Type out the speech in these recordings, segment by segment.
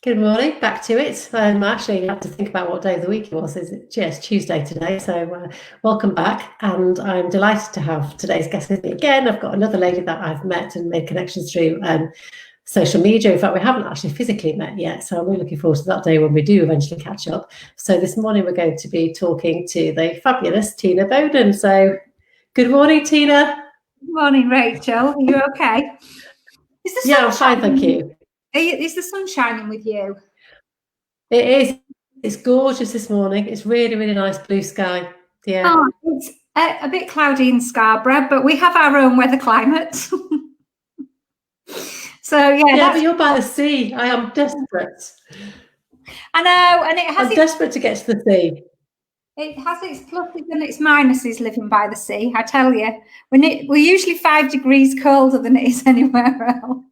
Good morning, back to it. I actually had to think about what day of the week it was. It's Tuesday today, so welcome back. And I'm delighted to have today's guest with me again. I've got another lady that I've met and made connections through social media. In fact, we haven't actually physically met yet, so I'm really looking forward to that day when we do eventually catch up. So this morning we're going to be talking to the fabulous Tina Boden. So good morning, Tina. Good morning, Rachel. Are you okay? Yeah, I'm fine, thank you. Is the sun shining with you? It is. It's gorgeous this morning. It's really, really nice blue sky. Yeah. Oh, it's a bit cloudy in Scarborough, but we have our own weather climate. So yeah, but you're by the sea. I am desperate. I know, and I'm desperate to get to the sea. It has its pluses and its minuses living by the sea. I tell you, we're usually 5 degrees colder than it is anywhere else.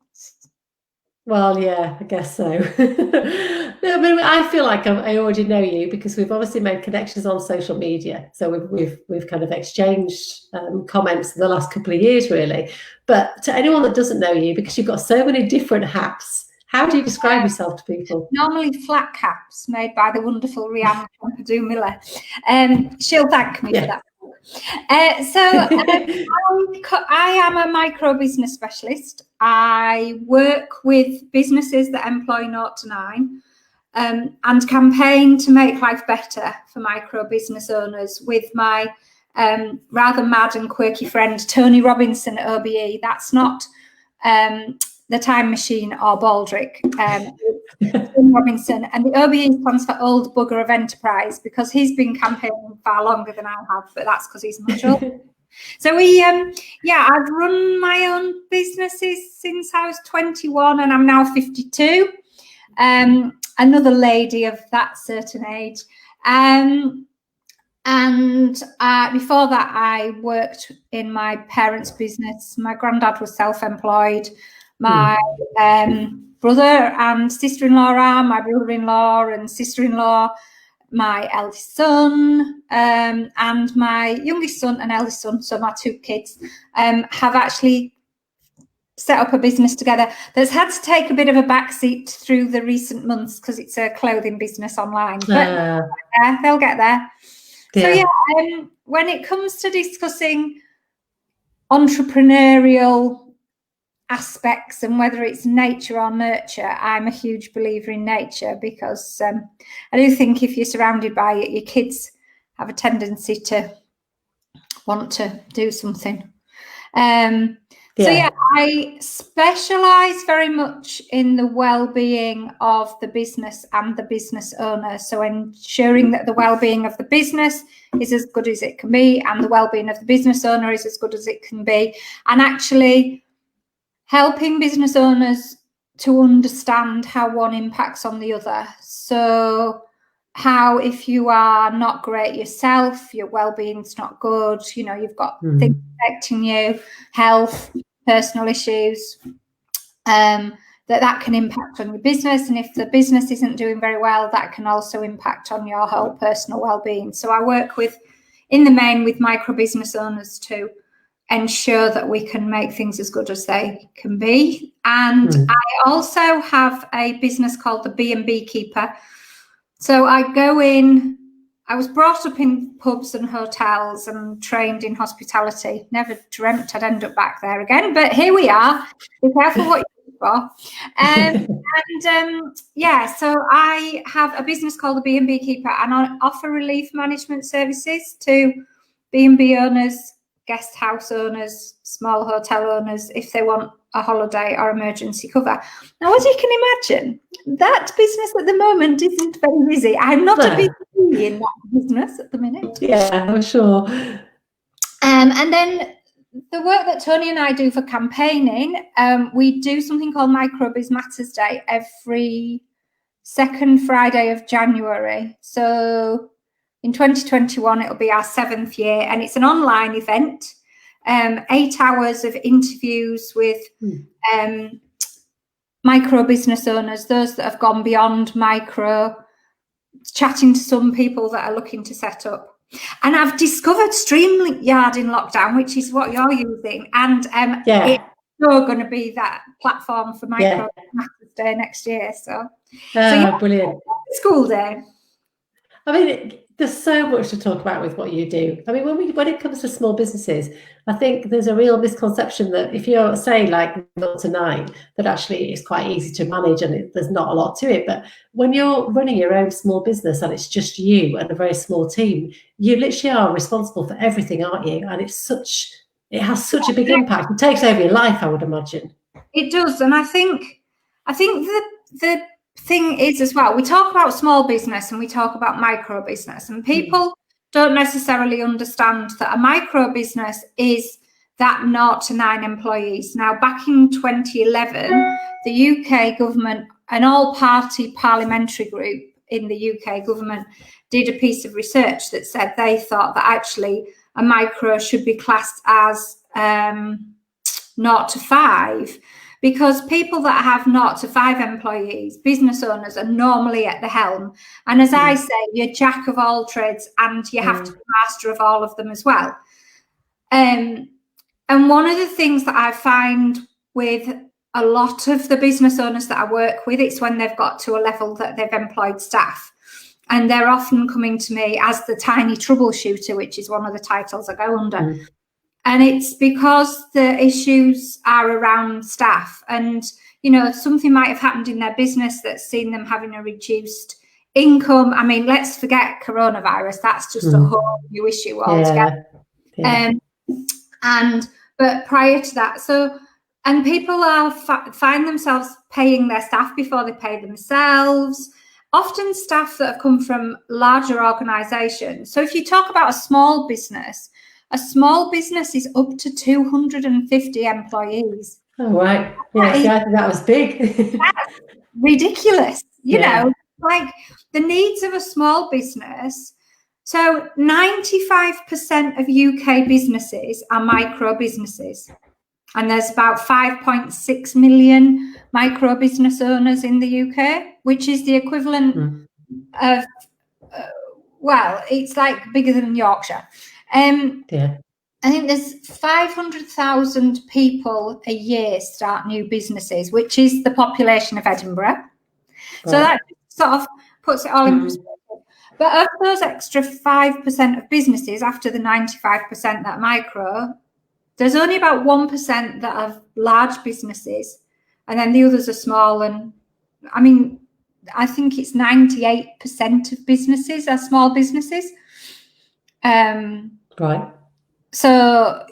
Well, yeah, I guess so. No, but I feel like I already know you because we've obviously made connections on social media. So we've kind of exchanged comments the last couple of years, really. But to anyone that doesn't know you, because you've got so many different hats, how do you describe yourself to people? Normally flat caps made by the wonderful Rihanna Pompidou Miller. She'll thank me for that. I am a micro business specialist. I work with businesses that employ 0 to 9 and campaign to make life better for micro business owners with my rather mad and quirky friend Tony Robinson at OBE. That's not the Time Machine or Baldrick. Tony Robinson, and the OBE stands for Old Bugger of Enterprise because he's been campaigning far longer than I have, but that's because he's much older. So I've run my own businesses since I was 21 and I'm now 52. Another lady of that certain age. And before that, I worked in my parents' business. My granddad was self-employed. My brother and sister-in-law are my brother-in-law and sister-in-law, my eldest son, and my youngest son and eldest son, so my 2 kids, have actually set up a business together that's had to take a bit of a backseat through the recent months because it's a clothing business online. But they'll get there. Yeah. So when it comes to discussing entrepreneurial aspects and whether it's nature or nurture, I'm a huge believer in nature because I do think if you're surrounded by it, your kids have a tendency to want to do something. I specialise very much in the well-being of the business and the business owner. So ensuring that the well-being of the business is as good as it can be and the well-being of the business owner is as good as it can be, and actually helping business owners to understand how one impacts on the other. So how if you are not great yourself, your well-being's not good, you've got things affecting you, health, personal issues, that can impact on your business. And if the business isn't doing very well, that can also impact on your whole personal well-being. So I work in the main with micro business owners to ensure that we can make things as good as they can be. And I also have a business called the B&B Keeper. So I was brought up in pubs and hotels and trained in hospitality. Never dreamt I'd end up back there again, but here we are. Be careful what you look for. So I have a business called the B&B Keeper, and I offer relief management services to B&B owners, guest house owners, small hotel owners, if they want a holiday or emergency cover. Now, as you can imagine, that business at the moment isn't very busy. I'm not a busy in that business at the minute. Yeah, I'm sure. And then the work that Tony and I do for campaigning, we do something called Microbiz Matters Day every second Friday of January. So in 2021, it'll be our 7th year, and it's an online event, 8 hours of interviews with micro business owners, those that have gone beyond micro, chatting to some people that are looking to set up. And I've discovered StreamYard in lockdown, which is what you're using, and it's sure going to be that platform for Micro Masters Day next year. So brilliant. School day. I mean, there's so much to talk about with what you do. I mean, when it comes to small businesses, I think there's a real misconception that if you're, say, like 0 to 9, that actually it's quite easy to manage and there's not a lot to it. But when you're running your own small business and it's just you and a very small team, you literally are responsible for everything, aren't you? And it has such a big impact. It takes over your life, I would imagine. It does, and I think the thing is as well, we talk about small business and we talk about micro business, and people don't necessarily understand that a micro business is that 0 to 9 employees. Now, back in 2011, the UK government, an all-party parliamentary group in the UK government, did a piece of research that said they thought that actually a micro should be classed as 0 to 5. Because people that have 0 to 5 employees, business owners, are normally at the helm. And as I say, you're jack of all trades and you have to be master of all of them as well. And one of the things that I find with a lot of the business owners that I work with, it's when they've got to a level that they've employed staff. And they're often coming to me as the tiny troubleshooter, which is one of the titles I go under. And it's because the issues are around staff, and, you know, something might have happened in their business that's seen them having a reduced income. I mean, let's forget coronavirus. That's just a whole new issue altogether. But prior to that, and people are find themselves paying their staff before they pay themselves. Often staff that have come from larger organisations. So if you talk about a small business is up to 250 employees. Oh, right. Yeah, see, I think that was big. That's ridiculous. You know, like the needs of a small business. So 95% of UK businesses are micro businesses. And there's about 5.6 million micro business owners in the UK, which is the equivalent of, well, it's like bigger than Yorkshire. I think there's 500,000 people a year start new businesses, which is the population of Edinburgh. Right. So that sort of puts it all in perspective. But of those extra 5% of businesses, after the 95% that micro, there's only about 1% that are large businesses, and then the others are small. And I mean, I think it's 98% of businesses are small businesses. Right. So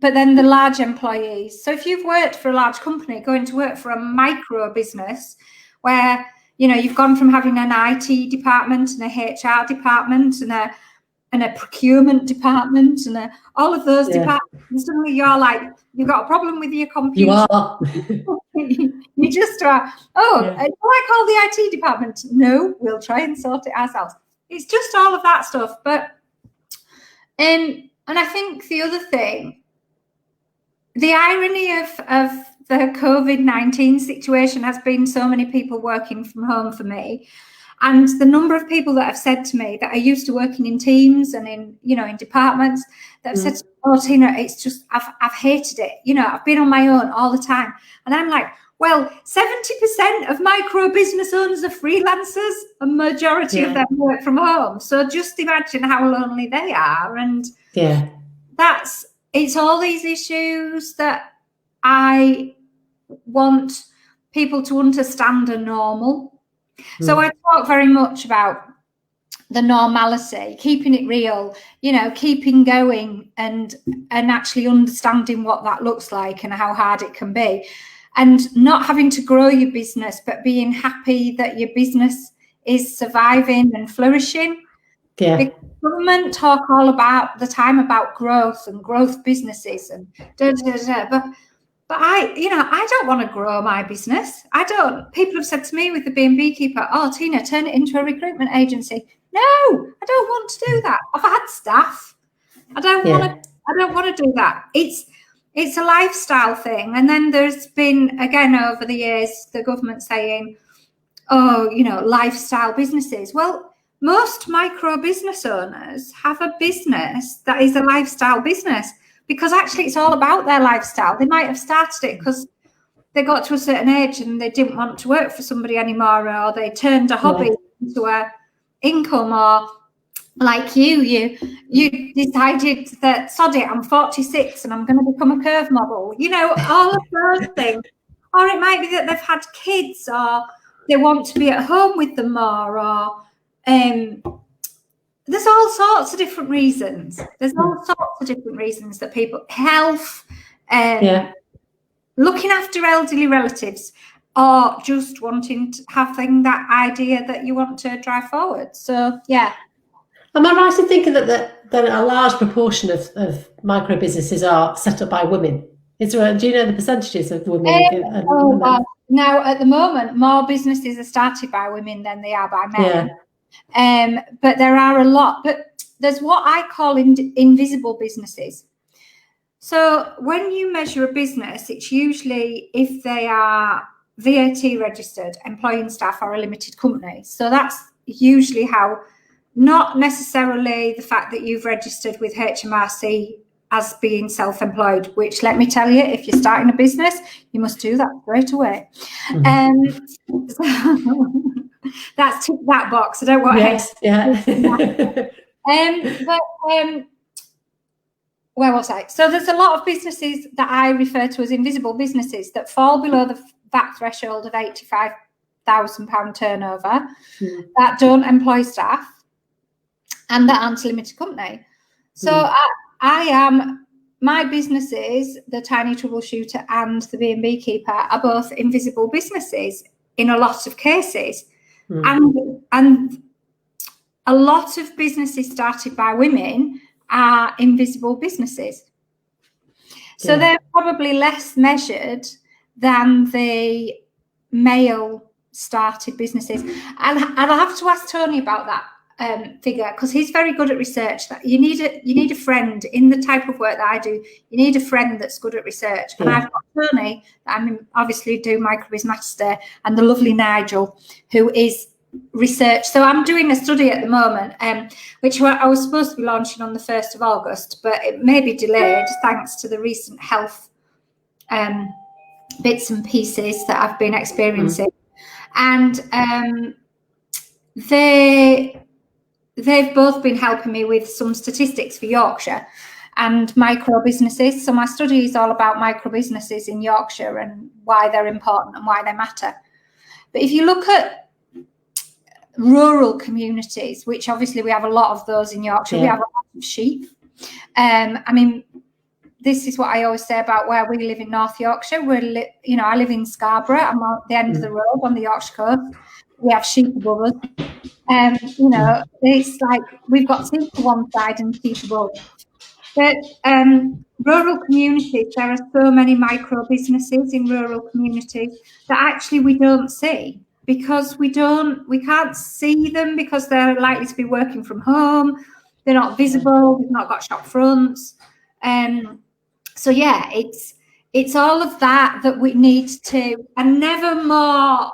but then the large employees. So if you've worked for a large company, going to work for a micro business where, you know, you've gone from having an IT department and a HR department and a procurement department and all of those departments, and suddenly you're like, you've got a problem with your computer. You are. You just are, do I call the IT department? No, we'll try and sort it ourselves. It's just all of that stuff. But and I think the other thing, the irony of the COVID-19 situation has been so many people working from home for me, and the number of people that have said to me that are used to working in teams and in departments that have said, "Oh, Tina, it's just I've hated it. You know, I've been on my own all the time," and I'm like, well, 70% of micro business owners are freelancers, a majority of them work from home. So just imagine how lonely they are. And it's all these issues that I want people to understand are normal. So I talk very much about the normality, keeping it real, keeping going and actually understanding what that looks like and how hard it can be. And not having to grow your business, but being happy that your business is surviving and flourishing. The government talk all about the time about growth and growth businesses and but I don't want to grow my business. I don't. People have said to me with the B&B Keeper, "Oh, Tina, turn it into a recruitment agency." No, I don't want to do that. I've had staff. I don't want to do that. It's a lifestyle thing. And then there's been, again, over the years, the government saying, oh, lifestyle businesses. Well, most micro business owners have a business that is a lifestyle business. because actually it's all about their lifestyle. They might have started it because they got to a certain age and they didn't want to work for somebody anymore, or they turned a hobby into a income, or like you decided that, sod it, I'm 46 and I'm going to become a curve model, all of those things. Or it might be that they've had kids, or they want to be at home with them more, or there's all sorts of different reasons. That people, health, looking after elderly relatives, or just wanting to having that idea that you want to drive forward. So, yeah. Am I right in thinking that a large proportion of micro businesses are set up by women? Do you know the percentages of women? Now, at the moment, more businesses are started by women than they are by men. Yeah. But there are a lot. But there's what I call invisible businesses. So when you measure a business, it's usually if they are VAT registered, employing staff, or a limited company. So that's usually how, not necessarily the fact that you've registered with HMRC as being self-employed, which, let me tell you, if you're starting a business, you must do that straight away. That's tick that box. I don't want where was I? So there's a lot of businesses that I refer to as invisible businesses that fall below the VAT threshold of £85,000 turnover, that don't employ staff, and that aren't a limited company. So my businesses, the Tiny Troubleshooter and the B&B Keeper, are both invisible businesses in a lot of cases. And a lot of businesses started by women are invisible businesses. So they're probably less measured than the male started businesses. And I'll have to ask Tony about that figure, because he's very good at research. That you need a friend in the type of work that I do. You need a friend that's good at research. And I've got Tony, that I'm obviously doing Microbiz Master, and the lovely Nigel, who is research. So I'm doing a study at the moment, which I was supposed to be launching on the 1st of August, but it may be delayed thanks to the recent health bits and pieces that I've been experiencing. And they've both been helping me with some statistics for Yorkshire and micro businesses. So my study is all about micro businesses in Yorkshire and why they're important and why they matter. But if you look at rural communities, which obviously we have a lot of those in Yorkshire, we have a lot of sheep. I mean, this is what I always say about where we live in North Yorkshire. I live in Scarborough. I'm at the end of the road on the Yorkshire coast. We have sheep above us. It's like we've got sheep to one side and sheep above. But rural communities, there are so many micro businesses in rural communities that actually we don't see, because we can't see them because they're likely to be working from home. They're not visible. They've not got shop fronts. So yeah, it's all of that we need to, and never more,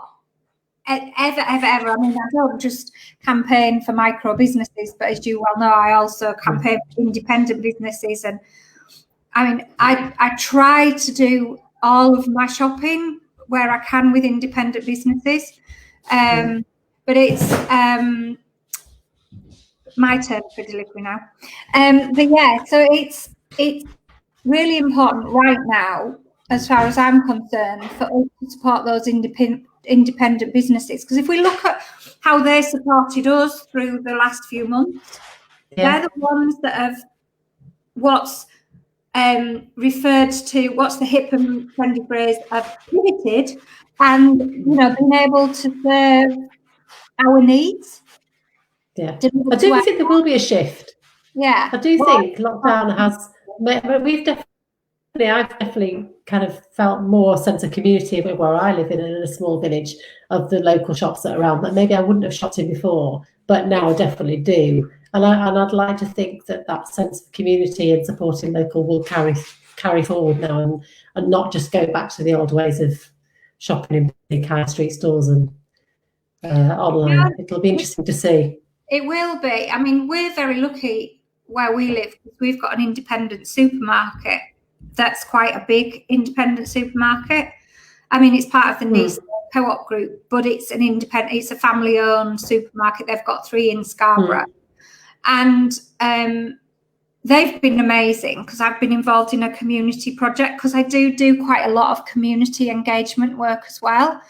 ever. I mean, I don't just campaign for micro businesses, but as you well know, I also campaign for independent businesses. And I mean, I try to do all of my shopping where I can with independent businesses. But it's my turn for delivery now. But yeah, so it's really important right now, as far as I'm concerned, for us to support those independent businesses. Because if we look at how they supported us through the last few months, they're the ones that have what's referred to, what's the hip and trendy phrase, have pivoted and been able to serve our needs. I do think there will be a shift. I do think lockdown has. I've definitely kind of felt more sense of community where I live in a small village, of the local shops that are around that maybe I wouldn't have shopped in before, but now I definitely do. And I'd like to think that sense of community and supporting local will carry forward now, and not just go back to the old ways of shopping in big high street stores and online. It'll be interesting to see. It will be. I mean, we're very lucky. where we live, we've got an independent supermarket that's quite a big independent supermarket. I mean, it's part of the Nice Co-op group, but it's an independent, it's a family-owned supermarket. They've got 3 in Scarborough. And they've been amazing, because I've been involved in a community project, because I do quite a lot of community engagement work as well.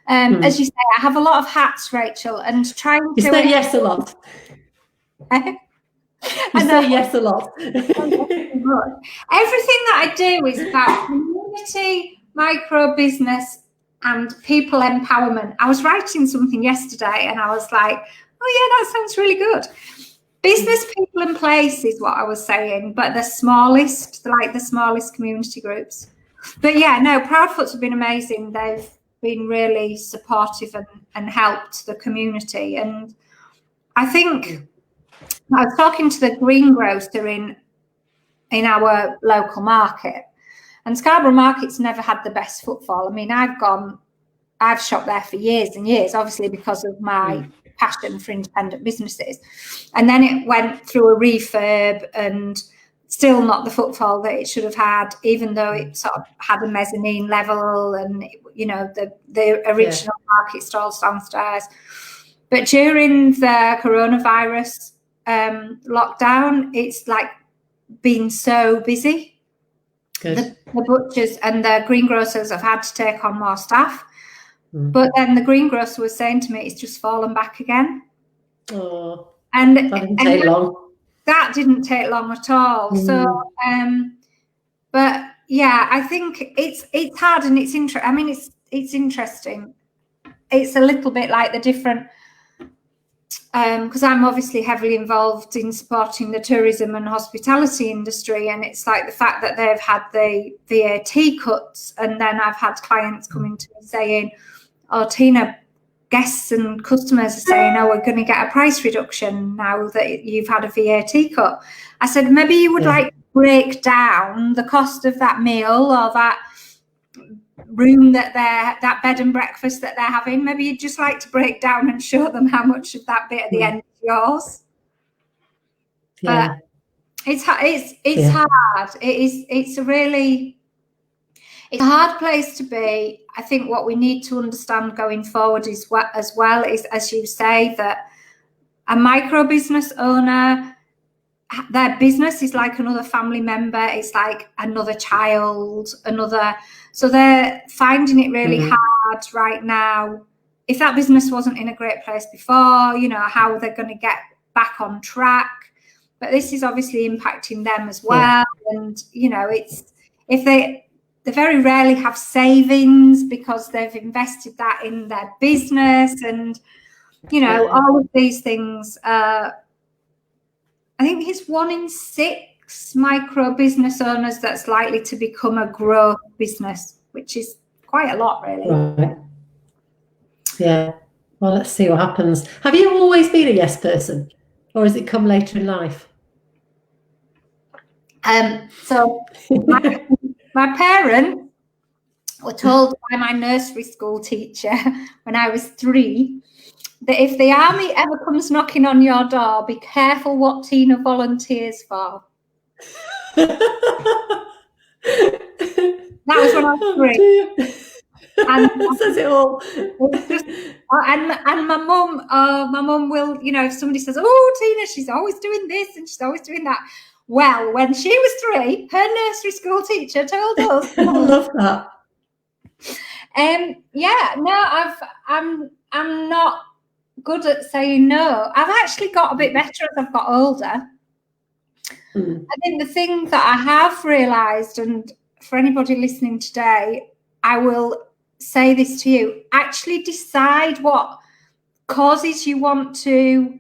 As you say, I have a lot of hats, Rachel, and trying to... You say yes a lot. You say yes a lot. Everything that I do is about community, micro business, and people empowerment. I was writing something yesterday and I was like, oh yeah, that sounds really good. Business, people and place is what I was saying, but the smallest community groups. But yeah, no, Proudfoots have been amazing. They've been really supportive and helped the community. And I think I was talking to the greengrocer in our local market, and Scarborough Market's never had the best footfall. I mean, I've shopped there for years and years, obviously because of my passion for independent businesses. And then it went through a refurb and still not the footfall that it should have had, even though it sort of had a mezzanine level and, you know, the original market stalls downstairs. But during the coronavirus lockdown, it's like been so busy. The butchers and the greengrocers have had to take on more staff. But then the greengrocer was saying to me, it's just fallen back again. Oh, and that didn't take long. That didn't take long at all. So, but yeah, I think it's hard and it's interesting. I mean, it's interesting. It's a little bit like the different, because I'm obviously heavily involved in supporting the tourism and hospitality industry, and it's like the fact that they've had the VAT cuts, and then I've had clients coming to me saying, oh, Tina, guests and customers are saying, oh, we're going to get a price reduction now that you've had a VAT cut. I said, maybe you would like to break down the cost of that meal or that room that bed and breakfast that they're having. Maybe you'd just like to break down and show them how much of that bit at the end is yours. But it's hard. It's a hard place to be. I think what we need to understand going forward is as you say, that a micro business owner, their business is like another family member. It's like another child, so they're finding it really hard right now. If that business wasn't in a great place before, you know, how they're going to get back on track. But this is obviously impacting them as well. And, you know, they very rarely have savings because they've invested that in their business. And, you know, all of these things, I think it's 1 in 6 micro business owners that's likely to become a growth business, which is quite a lot, really. Right. Yeah. Well, let's see what happens. Have you always been a yes person, or has it come later in life? So my parents were told by my nursery school teacher when I was 3 that if the army ever comes knocking on your door, be careful what Tina volunteers for. That was when I was 3. And that says it all. And my mum will, you know, if somebody says, oh, Tina, she's always doing this and she's always doing that. Well, when she was 3, her nursery school teacher told us. I love that. I'm not good at saying no. I've actually got a bit better as I've got older. I think the thing that I have realised, and for anybody listening today, I will say this to you, actually decide what causes you want to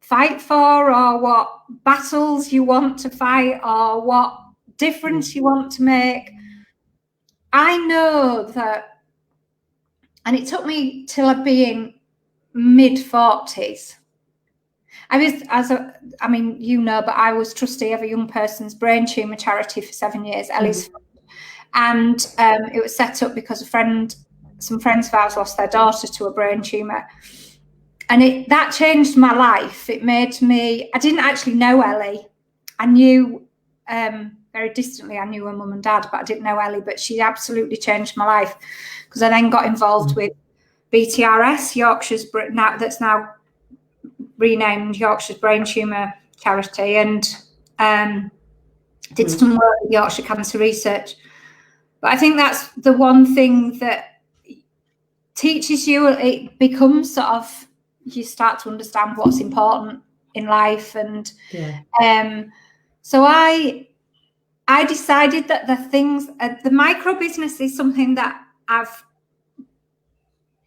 fight for, or what battles you want to fight, or what difference you want to make. I know that, and it took me till being mid-40s. But I was trustee of a young person's brain tumour charity for 7 years, Ellie's Fund. And it was set up because some friends of ours lost their daughter to a brain tumour. And that changed my life. It made me, I didn't actually know Ellie. I knew very distantly, I knew her mum and dad, but I didn't know Ellie. But she absolutely changed my life, because I then got involved with BTRS, Yorkshire's, that's now renamed Yorkshire's Brain Tumour Charity, and did some work with Yorkshire Cancer Research. But I think that's the one thing that teaches you, it becomes sort of, you start to understand what's important in life. And so I decided that the things, the micro business is something that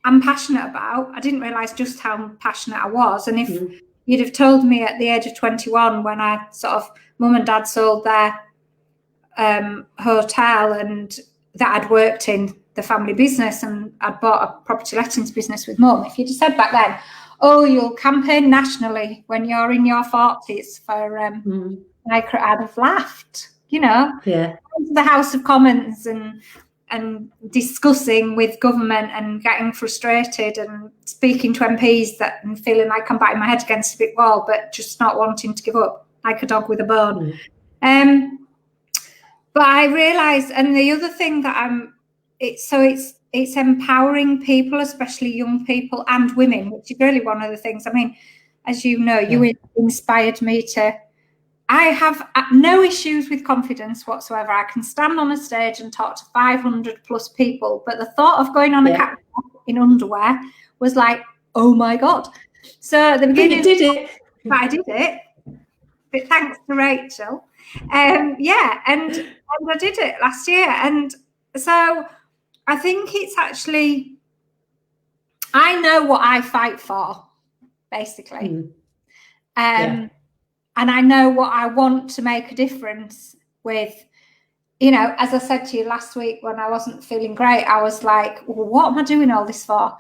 I'm passionate about. I didn't realise just how passionate I was. And if you'd have told me at the age of 21, when I sort of, mum and dad sold their hotel, and that I'd worked in the family business, and I'd bought a property lettings business with mum, if you'd have said back then, oh, you'll campaign nationally when you're in your 40s for micro, I'd have laughed, you know. Yeah. The House of Commons and discussing with government and getting frustrated and speaking to MPs and feeling like I'm batting my head against a brick wall, but just not wanting to give up, like a dog with a bone. But I realised, and the other thing that it's empowering people, especially young people and women, which is really one of the things. I mean, as you know, you inspired me to. I have no issues with confidence whatsoever. I can stand on a stage and talk to 500 plus people, but the thought of going on a catwalk in underwear was like, oh my God. So at the beginning, you did it. But I did it. But thanks to Rachel. And I did it last year. And so I think it's actually, I know what I fight for, basically. And I know what I want to make a difference with. You know, as I said to you last week when I wasn't feeling great, I was like, well, what am I doing all this for?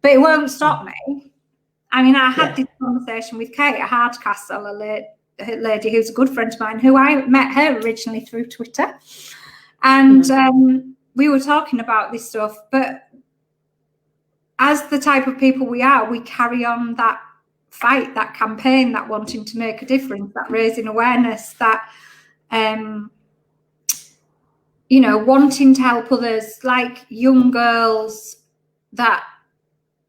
But it won't stop me. I mean, I had this conversation with Kate at Hardcastle, a lady who's a good friend of mine, who I met her originally through Twitter. And we were talking about this stuff. But as the type of people we are, we carry on that fight, that campaign, that wanting to make a difference, that raising awareness, that you know, wanting to help others, like young girls that,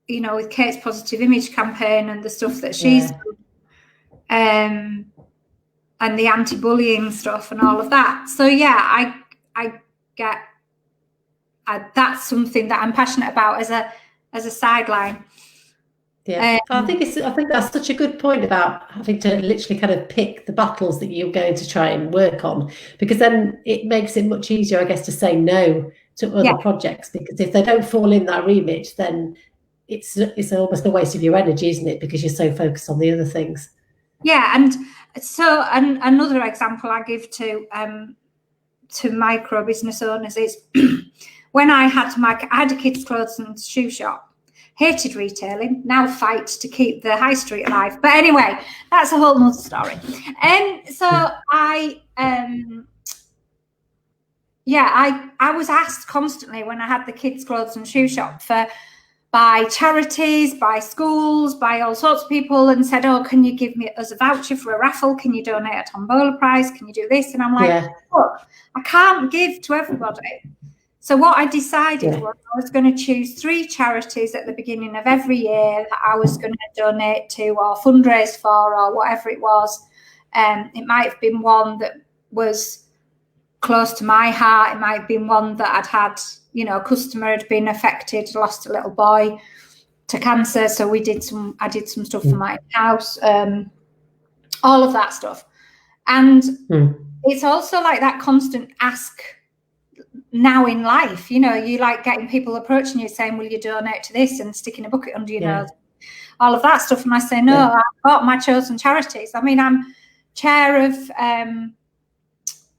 you know, with Kate's positive image campaign and the stuff that she's done, and the anti-bullying stuff and all of that. So I get that's something that I'm passionate about as a sideline. Yeah, I think that's such a good point about having to literally kind of pick the battles that you're going to try and work on, because then it makes it much easier, I guess, to say no to other projects, because if they don't fall in that remit, then it's almost a waste of your energy, isn't it? Because you're so focused on the other things. Yeah, and so another example I give to micro business owners is when I had a kids' clothes and shoe shop. Hated retailing, now fight to keep the high street alive. But anyway, that's a whole nother story. And so I was asked constantly when I had the kids' clothes and shoe shop by charities, by schools, by all sorts of people, and said, oh, can you give me us a voucher for a raffle? Can you donate a tombola prize? Can you do this? And I'm like, look, I can't give to everybody. So what I decided was I was going to choose 3 charities at the beginning of every year that I was going to donate to or fundraise for or whatever it was. It might have been one that was close to my heart. It might have been one that I'd had, you know, a customer had been affected, lost a little boy to cancer. So I did some stuff for my house, all of that stuff. And it's also like that constant ask now in life, you know, you like getting people approaching you saying, will you donate to this, and sticking a bucket under your nose, all of that stuff. And I say, no, I've got my chosen charities. I mean, I'm chair of the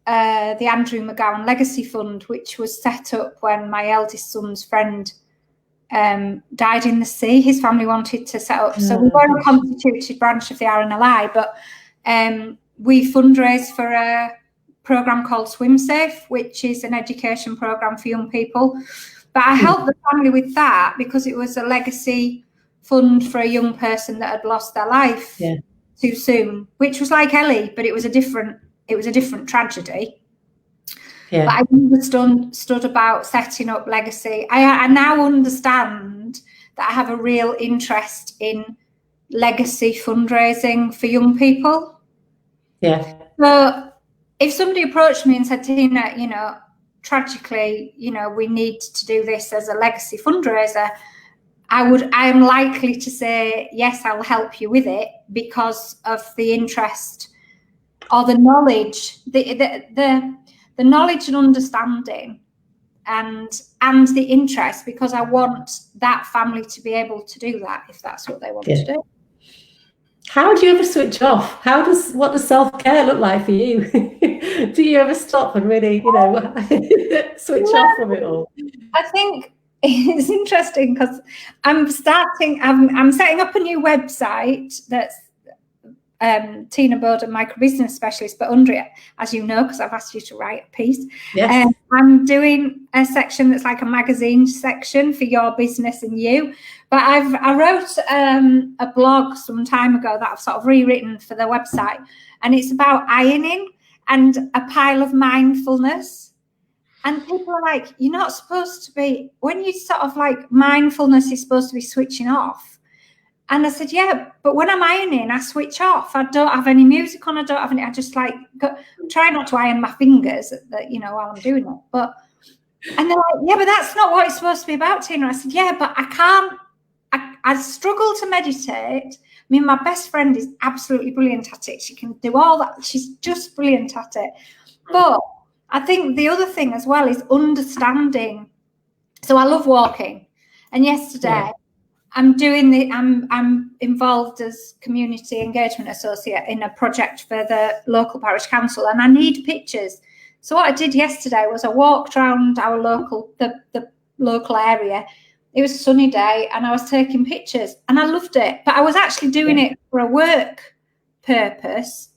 Andrew McGowan Legacy Fund, which was set up when my eldest son's friend died in the sea. His family wanted to set up. So we were a constituted branch of the RNLI, but we fundraise for a program called Swim Safe, which is an education program for young people. But I helped the family with that because it was a legacy fund for a young person that had lost their life too soon, which was like Ellie, but it was a different tragedy. Yeah. But I understood about setting up legacy. I now understand that I have a real interest in legacy fundraising for young people. Yeah. So if somebody approached me and said, Tina, you know, tragically, you know, we need to do this as a legacy fundraiser, I am likely to say, yes, I'll help you with it, because of the interest or the knowledge, the knowledge and understanding and the interest, because I want that family to be able to do that if that's what they want to do. How do you ever switch off? What does self-care look like for you? Do you ever stop and really, you know, switch off from it all? I think it's interesting because I'm setting up a new website that's Tina Boden, micro business specialist, but under it, as you know, because I've asked you to write a piece. Yes. I'm doing a section that's like a magazine section for your business and you. But I wrote a blog some time ago that I've sort of rewritten for the website, and it's about ironing and a pile of mindfulness. And people are like, you're not supposed to be, when you sort of like, mindfulness is supposed to be switching off. And I said, yeah, but when I'm ironing, I switch off. I don't have any music on. I just like try not to iron my fingers, you know, while I'm doing it. And they're like, yeah, but that's not what it's supposed to be about, Tina. I said, yeah, but I can't. I struggle to meditate. I mean, my best friend is absolutely brilliant at it. She can do all that. She's just brilliant at it. But I think the other thing as well is understanding. So I love walking. And yesterday, I'm involved as community engagement associate in a project for the local parish council, and I need pictures. So what I did yesterday was I walked around our the local area. It was a sunny day, and I was taking pictures, and I loved it. But I was actually doing it for a work purpose,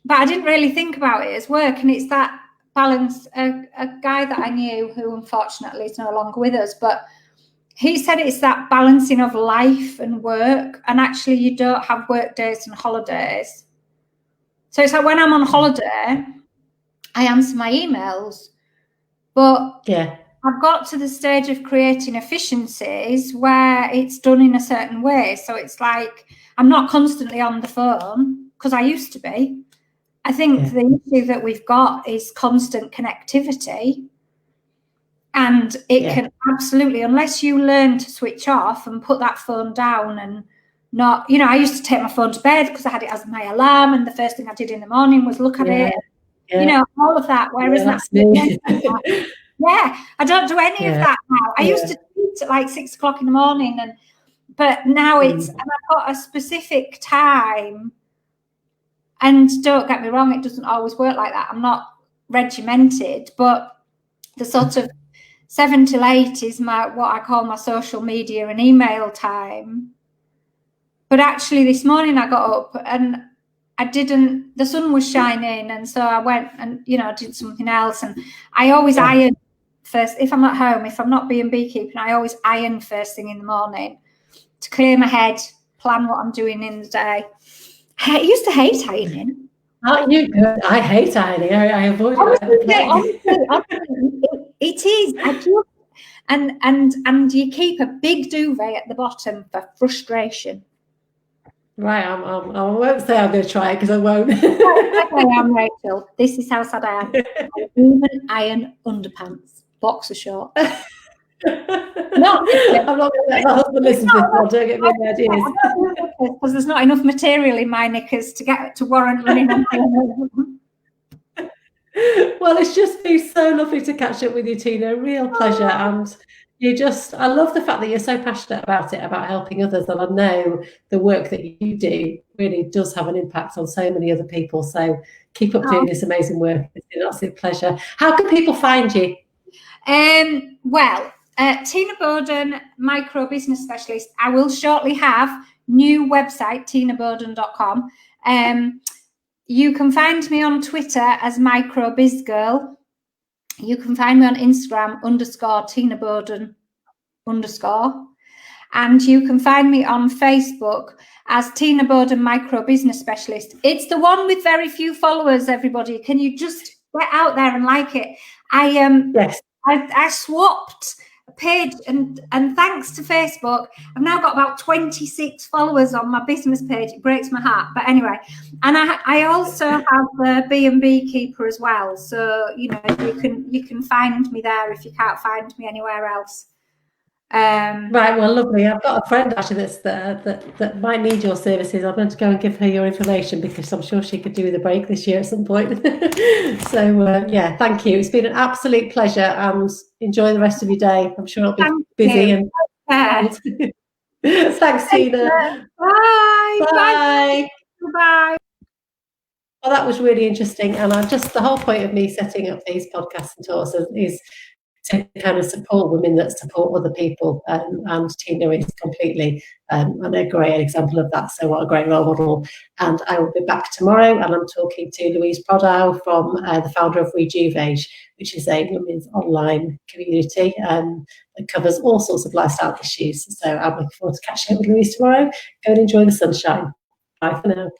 but I didn't really think about it as work. And it's that balance. A guy that I knew, who unfortunately is no longer with us, but he said it's that balancing of life and work, and actually you don't have work days and holidays. So it's like when I'm on holiday, I answer my emails, but I've got to the stage of creating efficiencies where it's done in a certain way. So it's like I'm not constantly on the phone, because I used to be. I think the issue that we've got is constant connectivity. And it can absolutely, unless you learn to switch off and put that phone down and not, you know, I used to take my phone to bed because I had it as my alarm, and the first thing I did in the morning was look at it, you know, all of that. Whereas I don't do any of that now. I used to tweet at like 6 o'clock in the morning, but now and I've got a specific time. And don't get me wrong, it doesn't always work like that. I'm not regimented, but the sort of 7 till 8 is what I call my social media and email time. But actually this morning I got up and the sun was shining, and so I went and, you know, did something else. And I always iron first. If I'm at home, if I'm not being beekeeping, I always iron first thing in the morning to clear my head, plan what I'm doing in the day. I used to hate ironing. Aren't you good? I hate ironing. I avoid it. Honestly, it is. And you keep a big duvet at the bottom for frustration. Right, I won't say I'm going to try it, because I won't. I am, Rachel. This is how sad I am. I even iron underpants, boxer shorts. I'm not going to let my husband listen to this one. Don't get me any ideas. Because there's not enough material in my knickers to warrant running on my own. Well, it's just been so lovely to catch up with you, Tina. Real pleasure. And I love the fact that you're so passionate about it, about helping others. And I know the work that you do really does have an impact on so many other people. So keep up doing this amazing work. It's been an absolute pleasure. How can people find you? Tina Boden, micro business specialist. I will shortly have new website, tinaboden.com. You can find me on Twitter as microbizgirl. You can find me on Instagram _Tina Boden _. and you can find me on Facebook as Tina Boden, Micro Business Specialist. It's the one with very few followers, everybody. Can you just get out there and like it? Yes. I swapped a page, and thanks to Facebook, I've now got about 26 followers on my business page. It breaks my heart, but anyway. And I also have the B&B Keeper as well, so you know you can find me there if you can't find me anywhere else. Right, well, lovely. I've got a friend actually that might need your services. I'm going to go and give her your information because I'm sure she could do with a break this year at some point. So yeah, thank you. It's been an absolute pleasure, and enjoy the rest of your day. I'm sure it'll be busy and thanks, Tina. Bye. Bye. Bye. Well, that was really interesting, and the whole point of me setting up these podcasts and talks is to kind of support women that support other people, and Tina is completely a great example of that. So what a great role model. And I will be back tomorrow, and I'm talking to Louise Prodow from the founder of Rejuve, which is a women's online community that covers all sorts of lifestyle issues. So I'm looking forward to catching up with Louise tomorrow. Go and enjoy the sunshine. Bye for now.